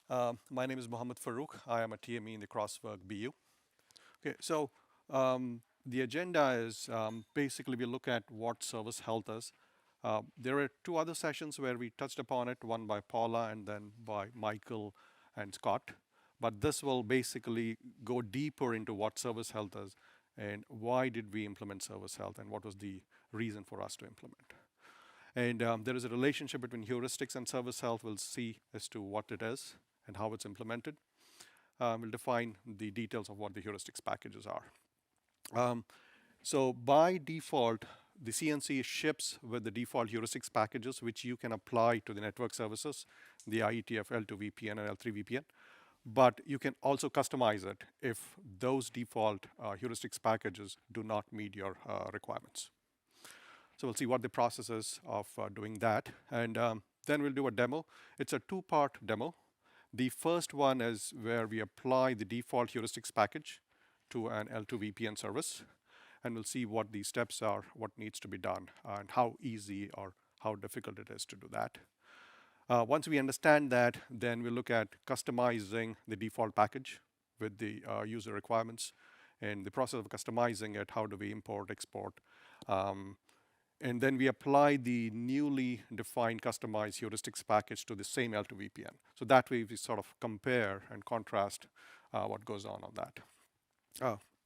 My name is Mohammed Farouk. I am a TME in the Crosswork BU. Okay, so the agenda is basically we look at what service health is. There are two other sessions where we touched upon it, one by Paula and then by Michael and Scott. But this will basically go deeper into what service health is and why did we implement service health and what was the reason for us to implement. And there is a relationship between heuristics and service health. We'll see as to what it is and how it's implemented. We'll define the details of what the heuristics packages are. So by default, the CNC ships with the default heuristics packages, which you can apply to the network services, the IETF L2 VPN and L3 VPN. But you can also customize it if those default heuristics packages do not meet your requirements. So we'll see what the process is of doing that. And then we'll do a demo. It's a two-part demo. The first one is where we apply the default heuristics package to an L2 VPN service. And we'll see what the steps are, what needs to be done, and how easy or how difficult it is to do that. Once we understand that, then we'll look at customizing the default package with the user requirements. And the process of customizing it, how do we import, export, and then we apply the newly defined customized heuristics package to the same L2 VPN. So that way we sort of compare and contrast what goes on that.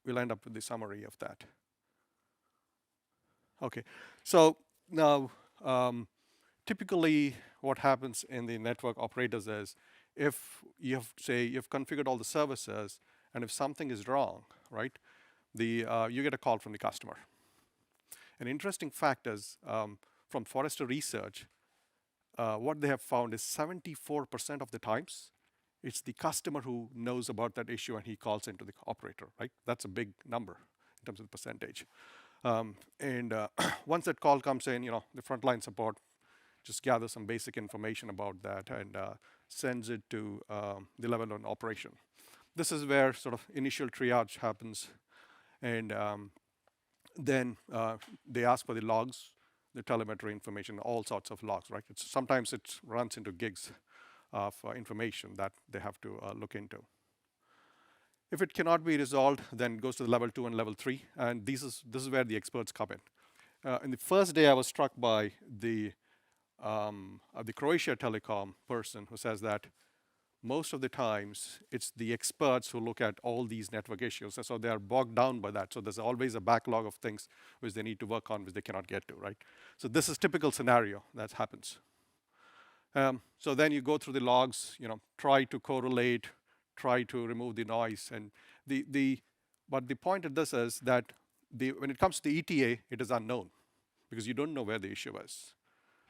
We'll end up with the summary of that. Okay, so now typically what happens in the network operators is if you have, say, you've configured all the services and if something is wrong, right, you get a call from the customer. An interesting fact is from Forrester research, what they have found is 74% of the times, it's the customer who knows about that issue and he calls into the operator, right? That's a big number in terms of the percentage. Once that call comes in, the frontline support just gathers some basic information about that and sends it to the level of operation. This is where sort of initial triage happens. And then they ask for the logs, the telemetry information, all sorts of logs, right? Sometimes it runs into gigs of information that they have to look into. If it cannot be resolved, then it goes to the level 2 and level 3, and this is where the experts come in. In the first day, I was struck by the Croatia Telecom person who says that most of the times, it's the experts who look at all these network issues. So they are bogged down by that. So there's always a backlog of things which they need to work on, which they cannot get to, right? So this is typical scenario that happens. So then you go through the logs, try to correlate, try to remove the noise. And but the point of this is that when it comes to the ETA, it is unknown because you don't know where the issue is.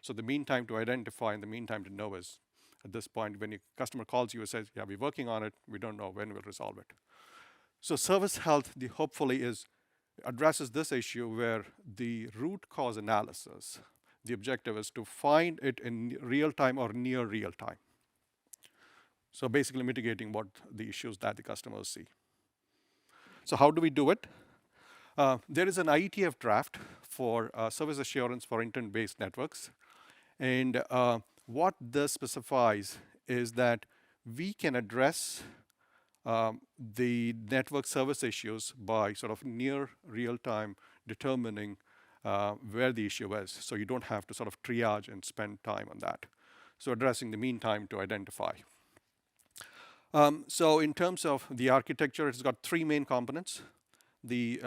So the mean time to identify and the mean time to know is at this point, when your customer calls you and says, yeah, we're working on it, we don't know when we'll resolve it. So service health, hopefully, addresses this issue where the root cause analysis, the objective is to find it in real time or near real time. So basically mitigating what the issues that the customers see. So how do we do it? There is an IETF draft for service assurance for intent-based networks. And what this specifies is that we can address the network service issues by sort of near real-time determining where the issue is. So you don't have to sort of triage and spend time on that. So addressing the mean time to identify. So in terms of the architecture, it's got 3 main components. The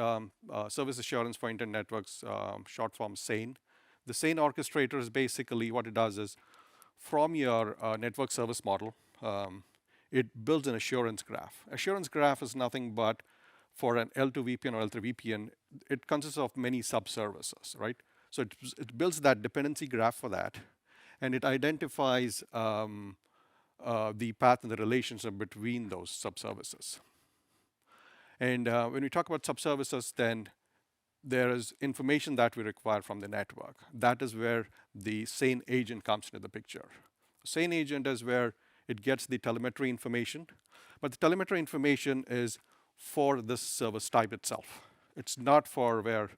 service assurance for internet networks, short form SANE. The SANE orchestrator is basically what it does is from your network service model, it builds an assurance graph. Assurance graph is nothing but for an L2 VPN or L3 VPN, it consists of many sub-services, right? So it builds that dependency graph for that, and it identifies the path and the relationship between those sub-services. And when we talk about sub-services, then there is information that we require from the network. That is where the SANE agent comes into the picture. SANE agent is where it gets the telemetry information, but the telemetry information is for this service type itself. It's not for where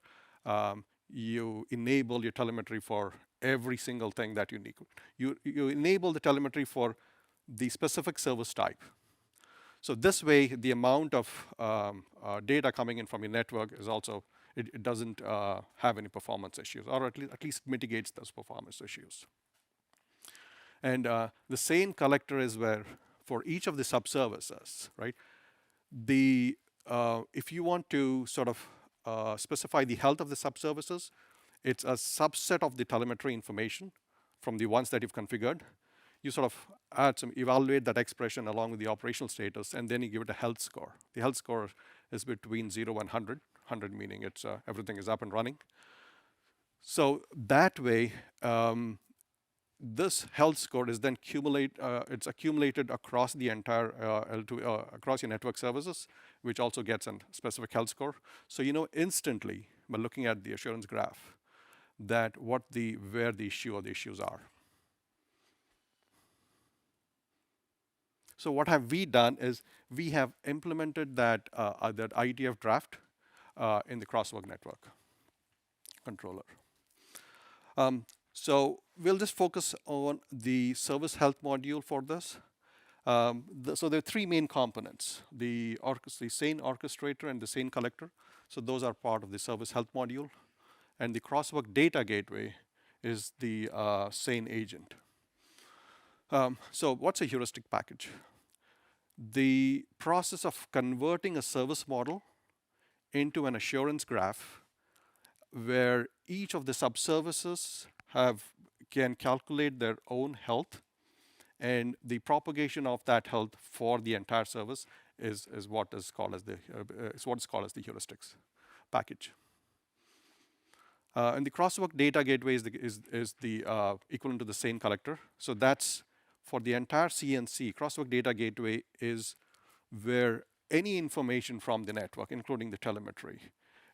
you enable your telemetry for every single thing that you need. You enable the telemetry for the specific service type. So this way, the amount of data coming in from your network is also, it doesn't have any performance issues, or at least mitigates those performance issues. And the same collector is where, for each of the subservices, right? If you want to sort of specify the health of the subservices, it's a subset of the telemetry information from the ones that you've configured. You sort of evaluate that expression along with the operational status, and then you give it a health score. The health score is between 0 and 100, 100 meaning it's everything is up and running. So that way, this health score is then it's accumulated across the entire across your network services, which also gets a specific health score. So you know instantly by looking at the assurance graph that where the issue or the issues are. So what have we done is we have implemented that IETF draft in the crosswalk network controller. So we'll just focus on the service health module for this. So there are three main components: the SANE orchestrator and the SANE collector. So those are part of the service health module. And the crosswalk data gateway is the SANE agent. So what's a heuristic package? The process of converting a service model into an assurance graph where each of the subservices can calculate their own health, and the propagation of that health for the entire service is what is called as the heuristics package. And the crosswalk data gateway is the equivalent to the SANE collector. So that's for the entire CNC. Crosswalk data gateway is where any information from the network, including the telemetry,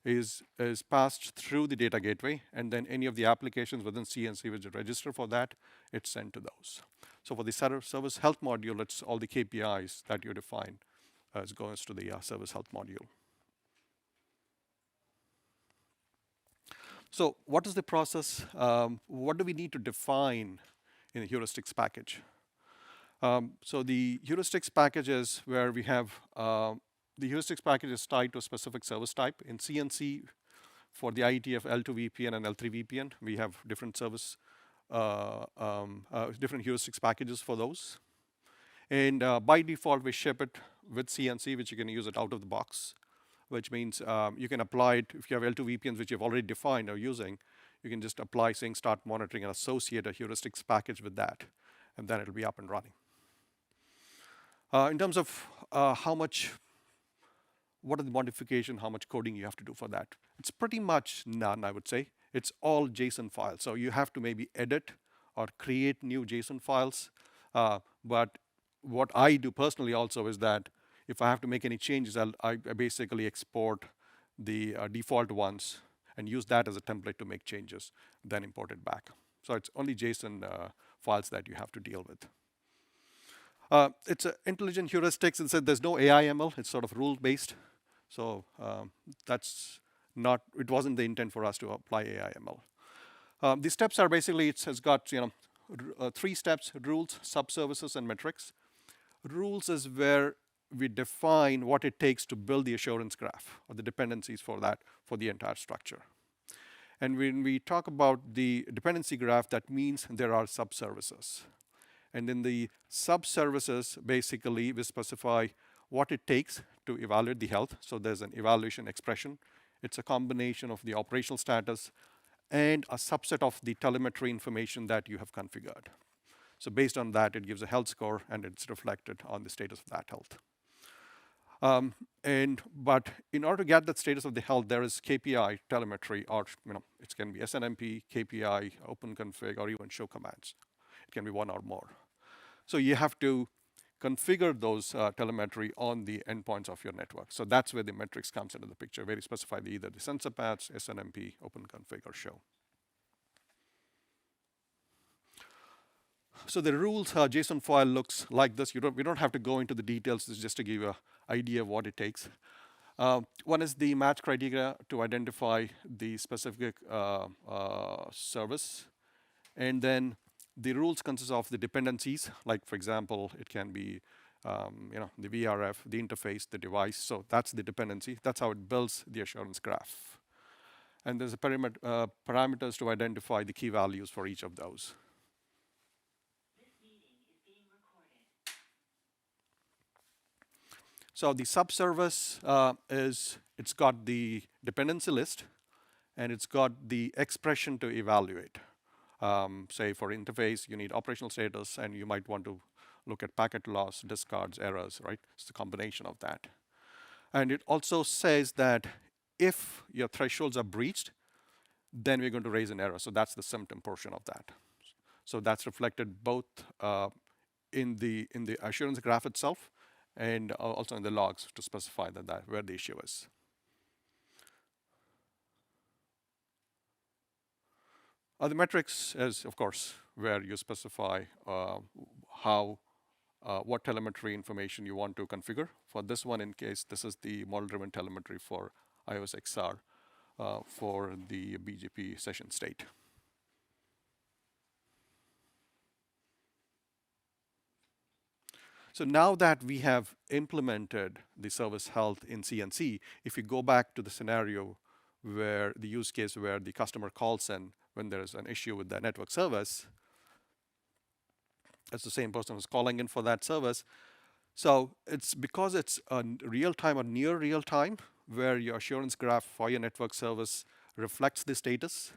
is passed through the data gateway, and then any of the applications within CNC which register for that, it's sent to those. So for the service health module, it's all the KPIs that you define as goes to the service health module. So what is the process? What do we need to define in the heuristics package? So the heuristics package is where we have the heuristics package is tied to a specific service type. In CNC, for the IETF L2 VPN and L3 VPN, we have different different heuristics packages for those. And by default, we ship it with CNC, which you can use it out of the box, which means you can apply it if you have L2 VPNs, which you've already defined or using. You can just apply saying start monitoring and associate a heuristics package with that, and then it'll be up and running. In terms of what are the modifications, how much coding you have to do for that? It's pretty much none, I would say. It's all JSON files. So you have to maybe edit or create new JSON files. But what I do personally also is that if I have to make any changes, I basically export the default ones and use that as a template to make changes, then import it back. So it's only JSON files that you have to deal with. It's intelligent heuristics. It said there's no AI ML. It's sort of rule-based. So it wasn't the intent for us to apply AI ML. The steps are basically, it has got 3 steps: rules, subservices, and metrics. Rules is where we define what it takes to build the assurance graph or the dependencies for that for the entire structure. And when we talk about the dependency graph, that means there are subservices. And in the subservices, basically, we specify what it takes to evaluate the health. So there's an evaluation expression. It's a combination of the operational status and a subset of the telemetry information that you have configured. So based on that, it gives a health score, and it's reflected on the status of that health. But in order to get that status of the health, there is KPI telemetry, or it can be SNMP, KPI, OpenConfig, or even show commands. It can be one or more. So you have to configure those telemetry on the endpoints of your network. So that's where the metrics comes into the picture, where you specify either the sensor paths, SNMP, OpenConfig, or show. So the rules JSON file looks like this. We don't have to go into the details. It's just to give you an idea of what it takes. One is the match criteria to identify the specific service. And then The rules consist of the dependencies, like for example, it can be the VRF, the interface, the device. So that's the dependency. That's how it builds the assurance graph. And there's a parameters to identify the key values for each of those. So the subservice it's got the dependency list, and it's got the expression to evaluate. Say for interface, you need operational status, and you might want to look at packet loss, discards, errors, right? It's a combination of that. And it also says that if your thresholds are breached, then we're going to raise an error. So that's the symptom portion of that. So that's reflected both in the assurance graph itself and also in the logs to specify that where the issue is. The metrics is, of course, where you specify what telemetry information you want to configure. For this one, in case this is the model-driven telemetry for iOS XR for the BGP session state. So now that we have implemented the service health in CNC, if you go back to the scenario where the use case where the customer calls in when there is an issue with the network service, it's the same person who's calling in for that service. So it's because it's a real time or near real time where your assurance graph for your network service reflects the status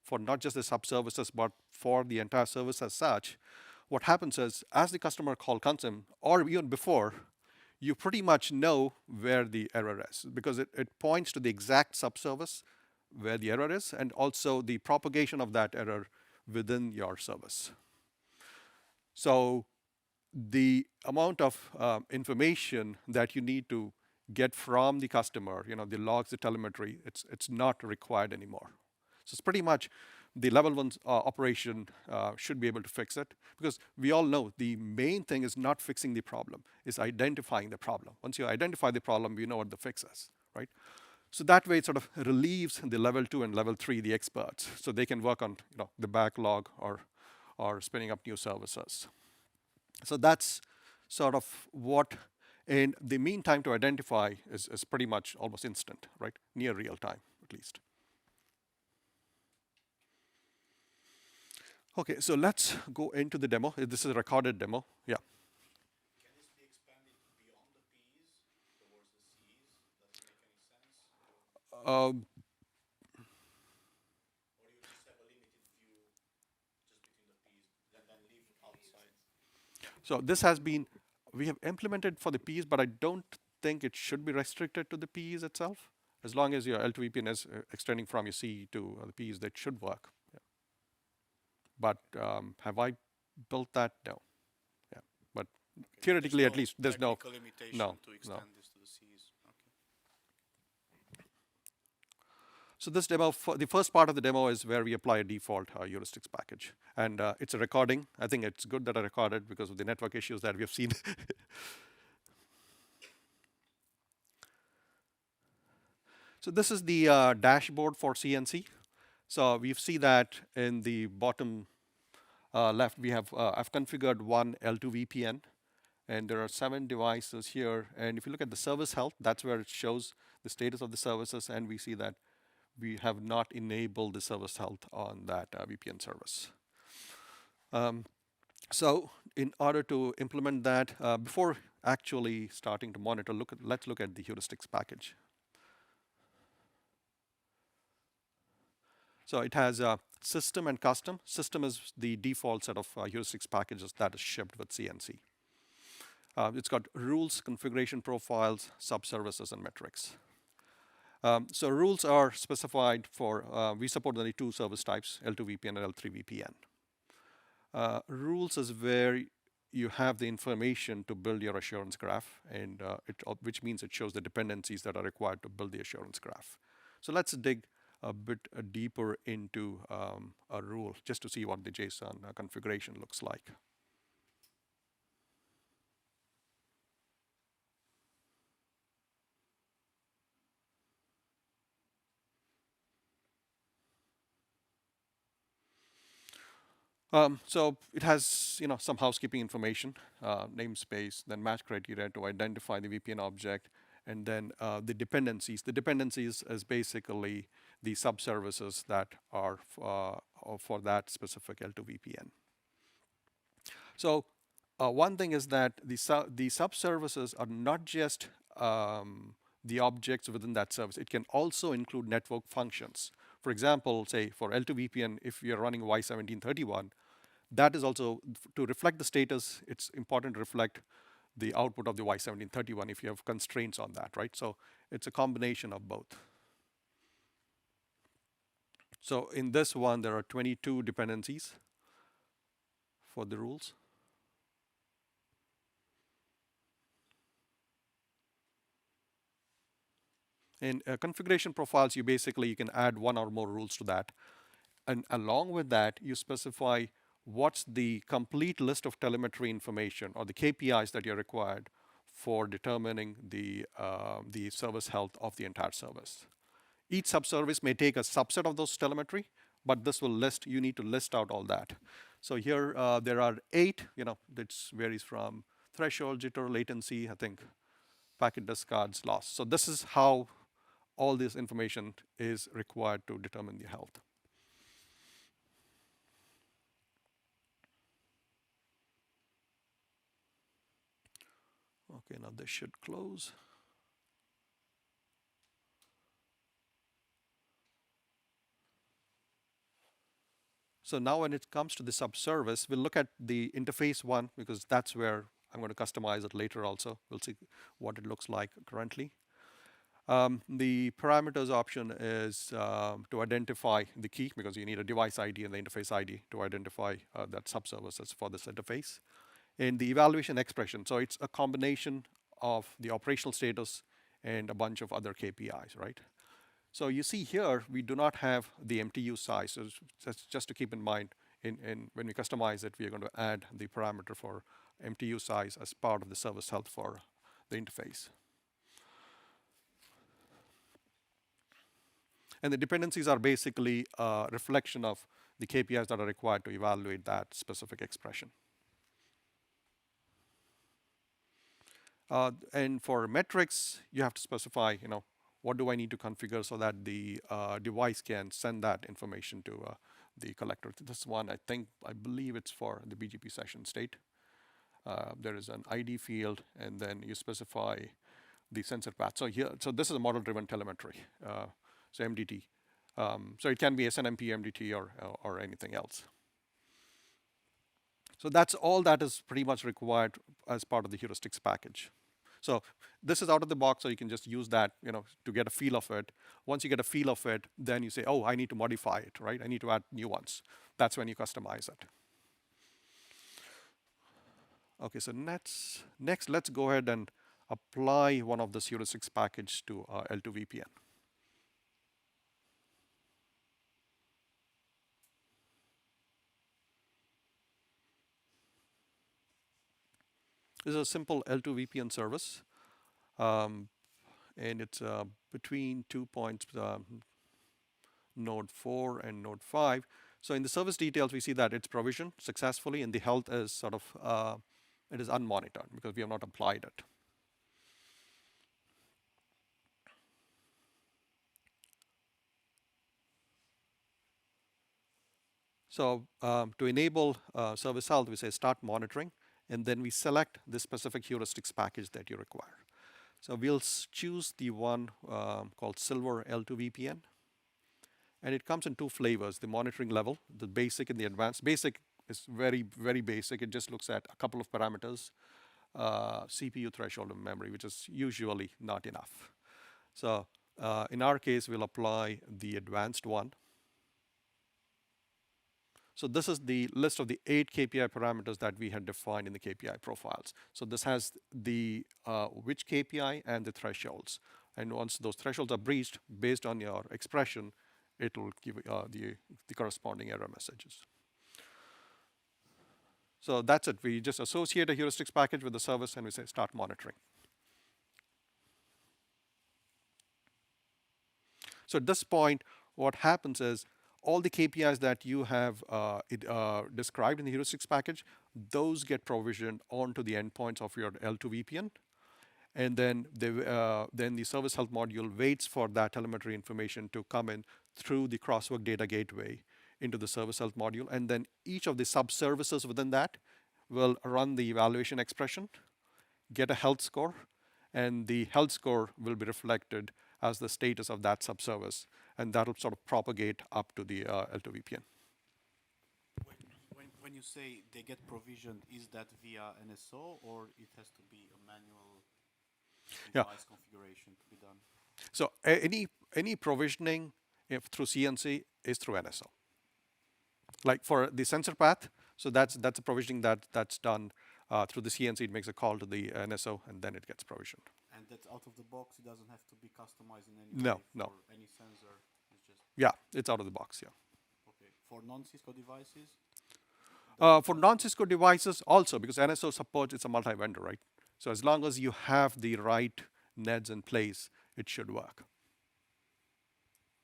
for not just the sub-services, but for the entire service as such. What happens is, as the customer call comes in, or even before, you pretty much know where the error is because it points to the exact subservice where the error is and also the propagation of that error within your service. So the amount of information that you need to get from the customer, the logs, the telemetry, it's not required anymore. So it's pretty much the level one operation should be able to fix it because we all know the main thing is not fixing the problem, is identifying the problem. Once you identify the problem, you know what the fix is, right? So that way it sort of relieves the level 2 and level 3, the experts, so they can work on the backlog or spinning up new services. So that's sort of what, in the mean time to identify is pretty much almost instant, right? Near real time, at least. Okay, so let's go into the demo. This is a recorded demo. Yeah. Can this be expanded beyond the P's towards the C's? Does it make any sense? Or you just have a limited view just between the P's, then leave outside? So we have implemented for the P's, but I don't think it should be restricted to the P's itself. As long as your L2 VPN is extending from your C to the P's, that should work. Yeah. But have I built that? No. Yeah. But okay. Theoretically, at least, there's no limitation to extend this to the C's. Okay. So this demo, the first part of the demo is where we apply a default heuristics package. And it's a recording. I think it's good that I recorded because of the network issues that we have seen. So this is the dashboard for CNC. So we see that in the bottom left, we have I've configured one L2 VPN, and there are 7 devices here. And if you look at the service health, that's where it shows the status of the services, and we see that we have not enabled the service health on that VPN service. So in order to implement that, before actually starting to monitor, let's look at the heuristics package. So it has system and custom. System is the default set of heuristics packages that is shipped with CNC. It's got rules, configuration profiles, subservices, and metrics. So rules are specified for, we support only 2 service types, L2 VPN and L3 VPN. Rules is where you have the information to build your assurance graph, and which means it shows the dependencies that are required to build the assurance graph. So let's dig a bit deeper into a rule just to see what the JSON configuration looks like. So it has, some housekeeping information, namespace, then match criteria to identify the VPN object, and then the dependencies. The dependencies is basically the subservices that are for that specific L2 VPN. So one thing is that the subservices are not just the objects within that service. It can also include network functions. For example, say for L2 VPN, if you're running Y1731, that is also, to reflect the status, it's important to reflect the output of the Y1731 if you have constraints on that, right? So it's a combination of both. So in this one, there are 22 dependencies for the rules. In configuration profiles, you can add one or more rules to that. And along with that, you specify what's the complete list of telemetry information or the KPIs that you're required for determining the service health of the entire service. Each subservice may take a subset of those telemetry, but this will you need to list out all that. So here there are 8, that varies from threshold, jitter, latency, I think, packet discards, loss. So this is how all this information is required to determine the health. Okay, now this should close. So now when it comes to the subservice, we'll look at the interface one because that's where I'm going to customize it later also. We'll see what it looks like currently. The parameters option is to identify the key because you need a device ID and the interface ID to identify that subservices for this interface. And the evaluation expression, so it's a combination of the operational status and a bunch of other KPIs, right? So you see here, we do not have the MTU size. So that's just to keep in mind, when we customize it, we are going to add the parameter for MTU size as part of the service health for the interface. And the dependencies are basically a reflection of the KPIs that are required to evaluate that specific expression. And for metrics, you have to specify, what do I need to configure so that the device can send that information to the collector. This one, I believe it's for the BGP session state. There is an ID field, and then you specify the sensor path. So this is a model-driven telemetry, so MDT. So it can be SNMP, MDT, or anything else. So that's all that is pretty much required as part of the heuristics package. So this is out of the box, so you can just use that, to get a feel of it. Once you get a feel of it, then you say, oh, I need to modify it, right? I need to add new ones. That's when you customize it. Okay, so next, let's go ahead and apply one of this heuristics package to L2 VPN. This is a simple L2 VPN service, and it's between 2 points, node 4 and node 5. So in the service details, we see that it's provisioned successfully, and the health is sort of, it is unmonitored because we have not applied it. So to enable service health, we say start monitoring, and then we select the specific heuristics package that you require. So we'll choose the one called Silver L2 VPN. And it comes in 2 flavors, the monitoring level, the basic and the advanced. Basic is very, very basic. It just looks at a couple of parameters, CPU threshold and memory, which is usually not enough. So in our case, we'll apply the advanced one. So this is the list of the 8 KPI parameters that we had defined in the KPI profiles. So this has the which KPI and the thresholds. And once those thresholds are breached, based on your expression, it will give the corresponding error messages. So that's it. We just associate a heuristics package with the service, and we say start monitoring. So at this point, what happens is all the KPIs that you have described in the heuristics package, those get provisioned onto the endpoints of your L2 VPN. And then the service health module waits for that telemetry information to come in through the Crosswork data gateway into the service health module. And then each of the sub-services within that will run the evaluation expression, get a health score, and the health score will be reflected as the status of that subservice, and that'll sort of propagate up to the L2 VPN. When you say they get provisioned, is that via NSO or it has to be a manual device configuration to be done? So any provisioning through CNC is through NSO. Like for the sensor path, so that's a provisioning that's done through the CNC. It makes a call to the NSO and then it gets provisioned. And that's out of the box. It doesn't have to be customized in any way for any sensor. It's just it's out of the box. Yeah. Okay. For non-Cisco devices. For non-Cisco devices also, because NSO supports, it's a multi-vendor, right? So as long as you have the right NEDs in place, it should work.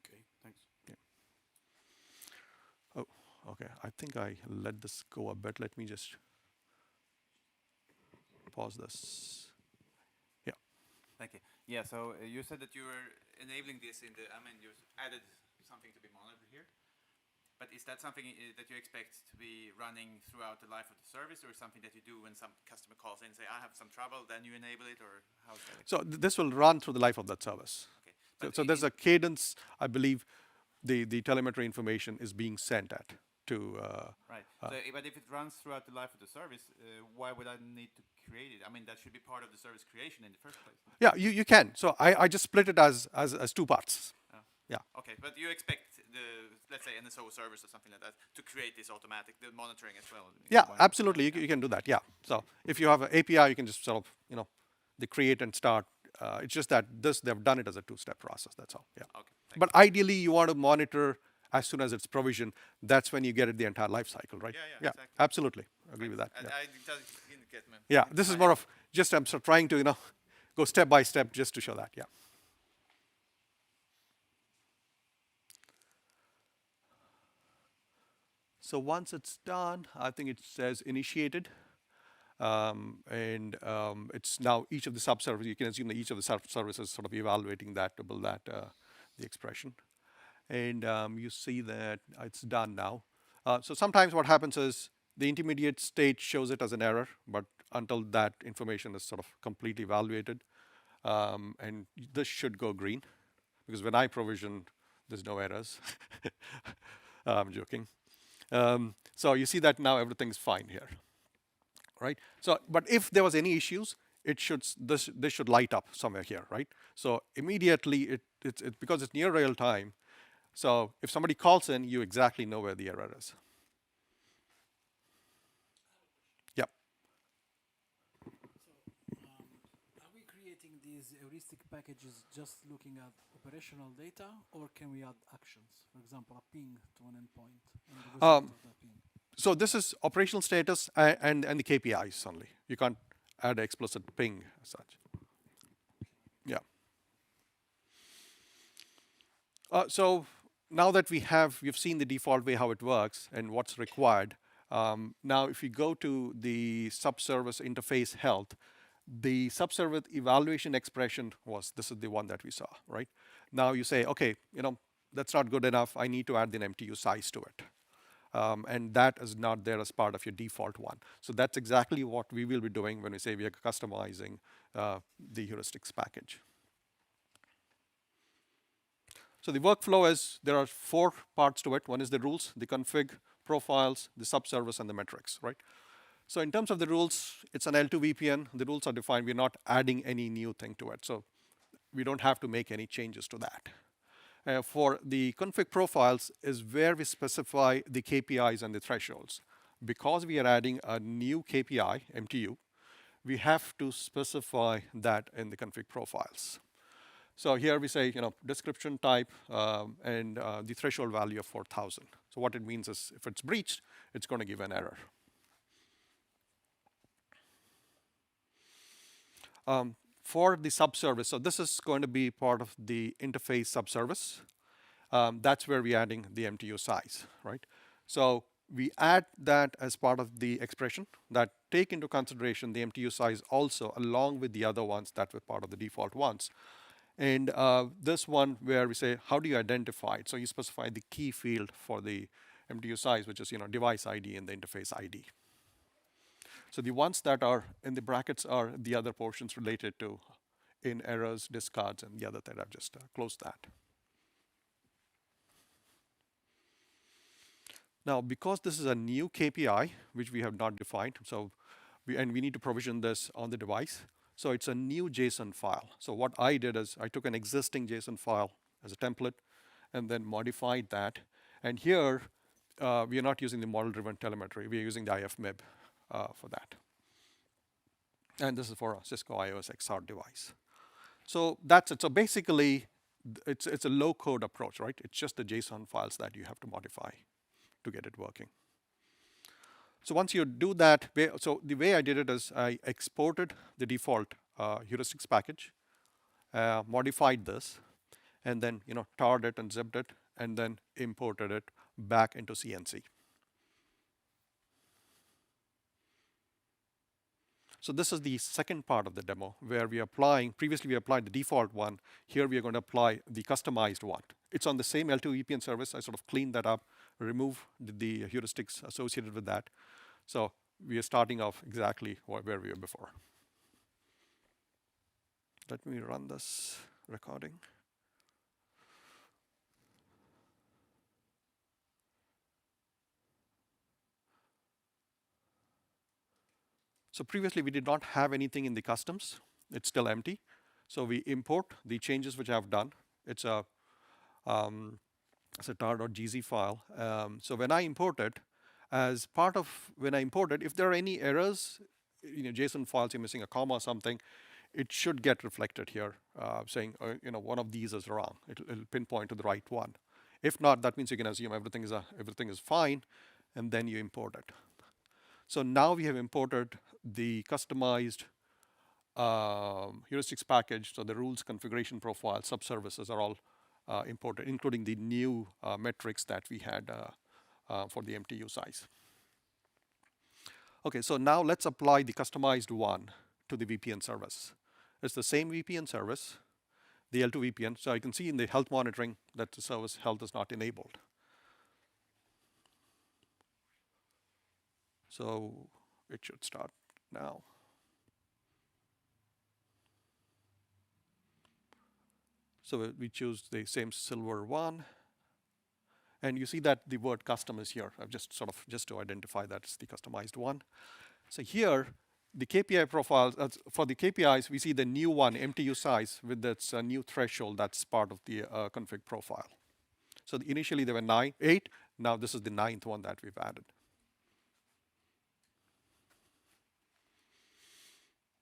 Okay, thanks. Yeah. Oh, okay. I think I let this go a bit. Let me just pause this. Yeah. Thank you. Yeah, so you said that you were enabling this in the, you added something to be monitored here. But is that something that you expect to be running throughout the life of the service, or something that you do when some customer calls in and say, I have some trouble, then you enable it, or how is that? So this will run through the life of that service. Okay. So there's a cadence, I believe the telemetry information is being sent at to... right. But if it runs throughout the life of the service, why would I need to create it? That should be part of the service creation in the first place. Yeah, you can. So I just split it as two parts. Oh. Yeah. Okay, but you expect let's say NSO service or something like that to create this automatic, the monitoring as well? Yeah, absolutely. You can do that. Yeah. So if you have an API, you can just sort of, the create and start. It's just that they've done it as a two-step process. That's all. Yeah. Okay. But ideally, you want to monitor as soon as it's provisioned. That's when you get it the entire life cycle, right? Yeah, exactly. Absolutely. Agree with that. And Yeah. I didn't get my... Yeah, this is more of just I'm sort of trying to, go step by step just to show that. Yeah. So once it's done, I think it says initiated. It's now each of the sub-services, you can assume that each of the sub-services sort of evaluating that to build that, the expression. And you see that it's done now. So sometimes what happens is the intermediate state shows it as an error, but until that information is sort of completely evaluated, and this should go green, because when I provision, there's no errors. I'm joking. So you see that now everything's fine here, right? So, but if there was any issues, this should light up somewhere here, right? So immediately it's because it's near real time. So if somebody calls in, you exactly know where the error is. Yep. So, are we creating these heuristic packages just looking at operational data, or can we add actions? For example, a ping to an endpoint and the result of that ping. So this is operational status and the KPIs only. You can't add explicit ping as such. Yeah. So now that we've seen the default way how it works and what's required. Now, if you go to the subservice interface health, the subservice evaluation expression this is the one that we saw, right? Now you say, okay, that's not good enough. I need to add an MTU size to it. And that is not there as part of your default one. So that's exactly what we will be doing when we say we are customizing the heuristics package. So the workflow is, there are 4 parts to it. One is the rules, the config, profiles, the subservice, and the metrics, right? So in terms of the rules, it's an L2 VPN. The rules are defined. We're not adding any new thing to it. So we don't have to make any changes to that. For the config profiles is where we specify the KPIs and the thresholds. Because we are adding a new KPI, MTU, we have to specify that in the config profiles. So here we say, description type and the threshold value of 4,000. So what it means is if it's breached, it's going to give an error. For the subservice, so this is going to be part of the interface subservice. that's where we're adding the MTU size, right? So we add that as part of the expression that take into consideration the MTU size also along with the other ones that were part of the default ones. And this one where we say, how do you identify it? So you specify the key field for the MTU size, which is device ID and the interface ID. So the ones that are in the brackets are the other portions related to in errors, discards, and the other that I've just closed that. Now, because this is a new KPI, which we have not defined, so we need to provision this on the device. So it's a new JSON file. So what I did is I took an existing JSON file as a template and then modified that. And here, we are not using the model-driven telemetry. We are using the IFMIB for that. And this is for a Cisco iOS XR device. So that's it. So basically, it's a low-code approach, right? It's just the JSON files that you have to modify to get it working. So once you do that, so the way I did it is I exported the default heuristics package, modified this, and then tarred it and zipped it, and then imported it back into CNC. So this is the second part of the demo where we are applying, previously we applied the default one, here we are going to apply the customized one. It's on the same L2 VPN service. I sort of cleaned that up, remove the heuristics associated with that. So we are starting off exactly where we were before. Let me run this recording. So previously we did not have anything in the customs. It's still empty. So we import the changes which I've done. It's a tar.gz file. So when I import it, as part of when I import it, if there are any errors, JSON files, you're missing a comma or something, it should get reflected here, saying one of these is wrong. It'll pinpoint to the right one. If not, that means you can assume everything is fine, and then you import it. So now we have imported the customized heuristics package. So the rules, configuration profile, subservices are all imported, including the new metrics that we had for the MTU size. Okay, so now let's apply the customized one to the VPN service. It's the same VPN service, the L2 VPN. So I can see in the health monitoring that the service health is not enabled. So it should start now. So we choose the same silver one. And you see that the word custom is here. I've just to identify that it's the customized one. So here, the KPI profiles, for the KPIs, we see the new one, MTU size, with its new threshold that's part of the config profile. So initially there were 8. Now this is the 9th one that we've added.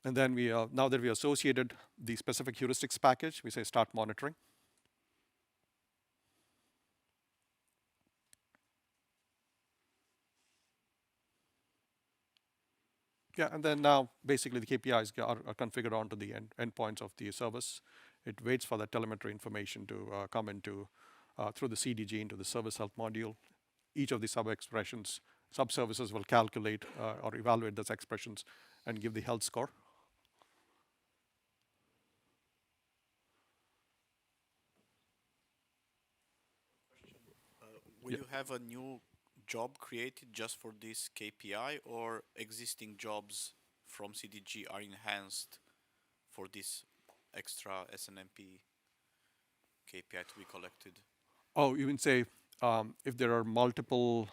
And then now that we associated the specific heuristics package, we say start monitoring. Yeah, and then now basically the KPIs are configured onto the endpoints of the service. It waits for the telemetry information to come into through the CDG into the service health module. Each of the sub-expressions, sub-services will calculate or evaluate those expressions and give the health score. Will you have a new job created just for this KPI, or existing jobs from CDG are enhanced for this extra SNMP KPI to be collected? Oh, you can say if there are multiple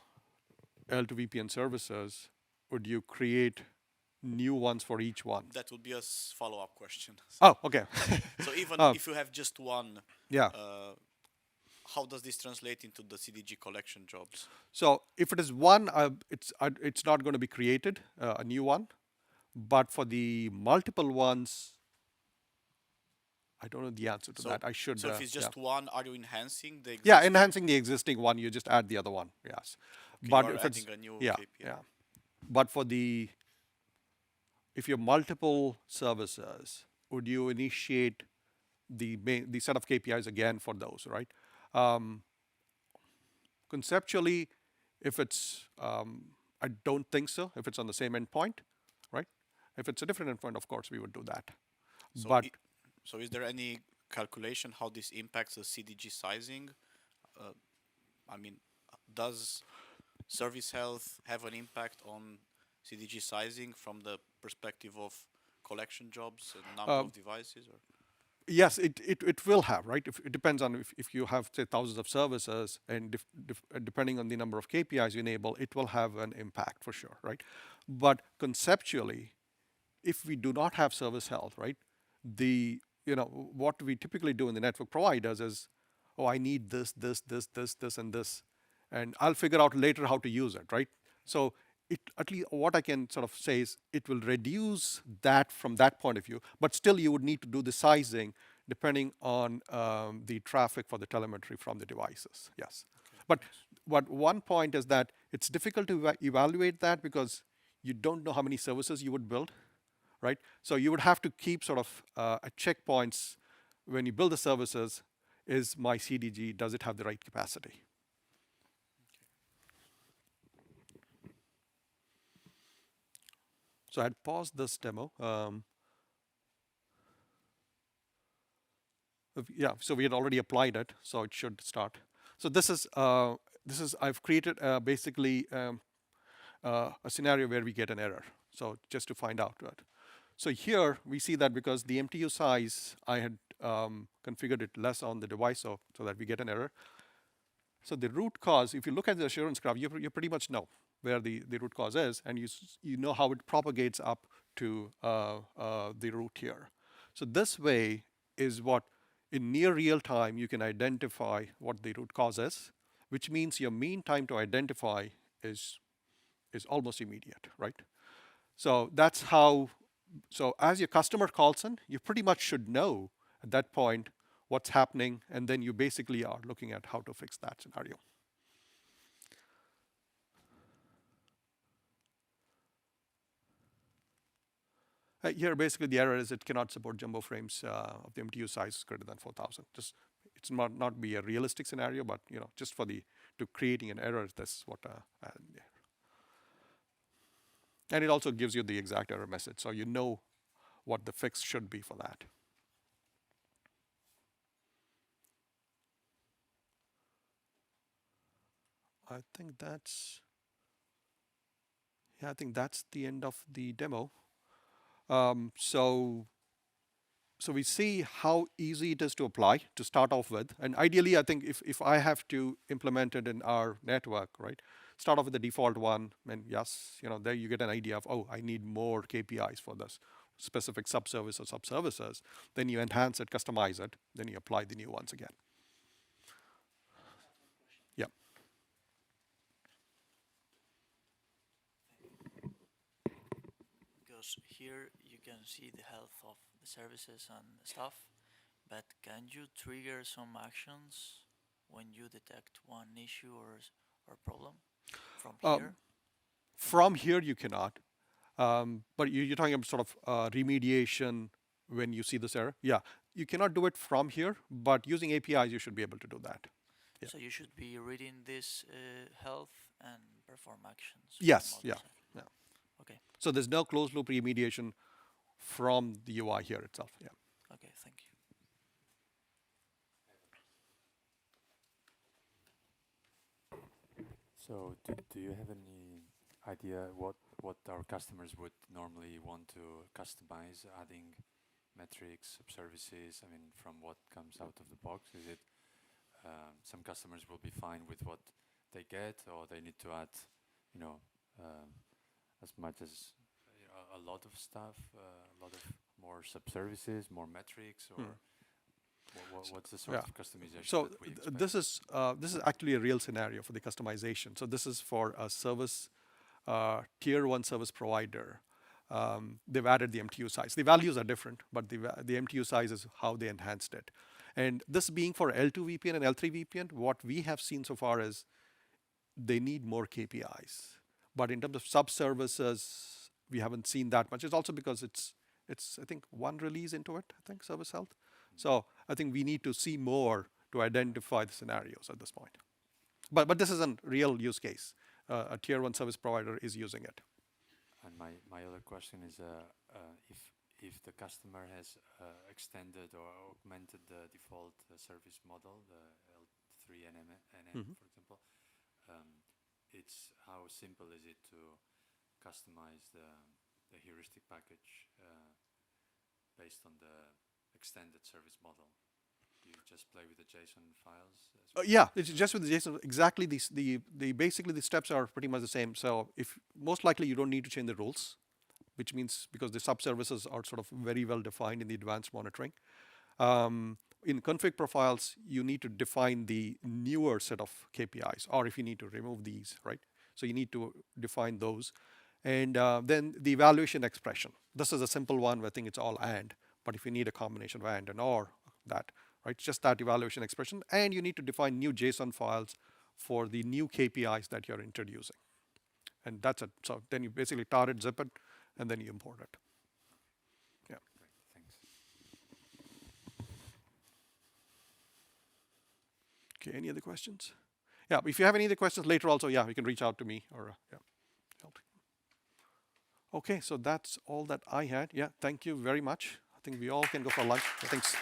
L2 VPN services, would you create new ones for each one? That would be a follow-up question. Oh, okay. So even if you have just one, yeah. How does this translate into the CDG collection jobs? So if it is one, it's not going to be created, a new one. But for the multiple ones, I don't know the answer to that. I should. So if it's just one, are you enhancing the existing? Yeah, enhancing the existing one, you just add the other one, yes. Okay, but you are if adding it's, a new yeah, KPI. yeah. But for if you have multiple services, would you initiate the set of KPIs again for those, right? conceptually, if it's, I don't think so, if it's on the same endpoint, right? If it's a different endpoint, of course, we would do that. So, But so is there any calculation how this impacts the CDG sizing? I mean, does service health have an impact on CDG sizing from the perspective of collection jobs and number of devices? Or? yes, it will have, right? It depends on if you have, say, thousands of services, and depending on the number of KPIs you enable, it will have an impact for sure, right? But conceptually, if we do not have service health, right, what we typically do in the network providers is, oh, I need this, and this, and I'll figure out later how to use it, right? So at least what I can sort of say is it will reduce that from that point of view, but still you would need to do the sizing depending on the traffic for the telemetry from the devices, yes. Okay. But one point is that it's difficult to evaluate that because you don't know how many services you would build, right? So you would have to keep sort of at checkpoints when you build the services. Is my CDG, does it have the right capacity? So I'd pause this demo. Yeah, so we had already applied it, so it should start. So this is I've created basically a scenario where we get an error. So just to find out that. So here we see that because the MTU size, I had configured it less on the device so that we get an error. So the root cause, if you look at the assurance graph, you pretty much know where the root cause is, and you know how it propagates up to the root here. So this way is what, in near real time, you can identify what the root cause is, which means your mean time to identify is almost immediate, right? So that's how, so as your customer calls in, you pretty much should know at that point what's happening, and then you basically are looking at how to fix that scenario. Here, basically, the error is it cannot support jumbo frames of the MTU size greater than 4,000. Just it's not be a realistic scenario, but just for to creating an error, that's what. Yeah. And it also gives you the exact error message, so you know what the fix should be for that. I think that's the end of the demo. So we see how easy it is to apply to start off with. And ideally, I think if I have to implement it in our network, right, start off with the default one, and yes, there you get an idea of, oh, I need more KPIs for this specific subservice or subservices. Then you enhance it, customize it, then you apply the new ones again. Yeah. Because here you can see the health of the services and stuff, but can you trigger some actions when you detect one issue or problem from here? From here you cannot, but you're talking about sort of remediation when you see this error. Yeah, you cannot do it from here, but using APIs you should be able to do that. Yeah. So you should be reading this health and perform actions. Yes, yeah. Okay. So there's no closed loop remediation from the UI here itself. Yeah. Okay, thank you. So do you have any idea what our customers would normally want to customize, adding metrics, subservices? I mean, from what comes out of the box, is it some customers will be fine with what they get, or they need to add, as much as a lot of stuff, a lot of more subservices, more metrics, or what's the sort of customization? So that we expect? this is actually a real scenario for the customization. So this is for a service tier 1 service provider. They've added the MTU size. The values are different, but the MTU size is how they enhanced it. And this being for L2 VPN and L3 VPN, what we have seen so far is they need more KPIs. But in terms of sub-services, we haven't seen that much. It's also because it's I think one release into it, I think, service health. So I think we need to see more to identify the scenarios at this point. But this is a real use case. A tier 1 service provider is using it. And my other question is, if the customer has extended or augmented the default service model, the L3 NM, for example, it's how simple is it to customize the heuristic package based on the extended service model? You just play with the JSON files? Yeah, it's just with the JSON. Exactly, basically the steps are pretty much the same. So if most likely you don't need to change the rules, which means because the sub-services are sort of very well defined in the advanced monitoring. In config profiles, you need to define the newer set of KPIs, or if you need to remove these, right? So you need to define those. And then the evaluation expression. This is a simple one where I think it's all AND, but if you need a combination of AND and OR, that, right? Just that evaluation expression. And you need to define new JSON files for the new KPIs that you're introducing. And that's it. So then you basically tar it, zip it, and then you import it. Yeah. Great, thanks. Okay, any other questions? Yeah, if you have any other questions later also, yeah, you can reach out to me or, yeah. Okay, so that's all that I had. Yeah, thank you very much. I think we all can go for lunch. Thanks.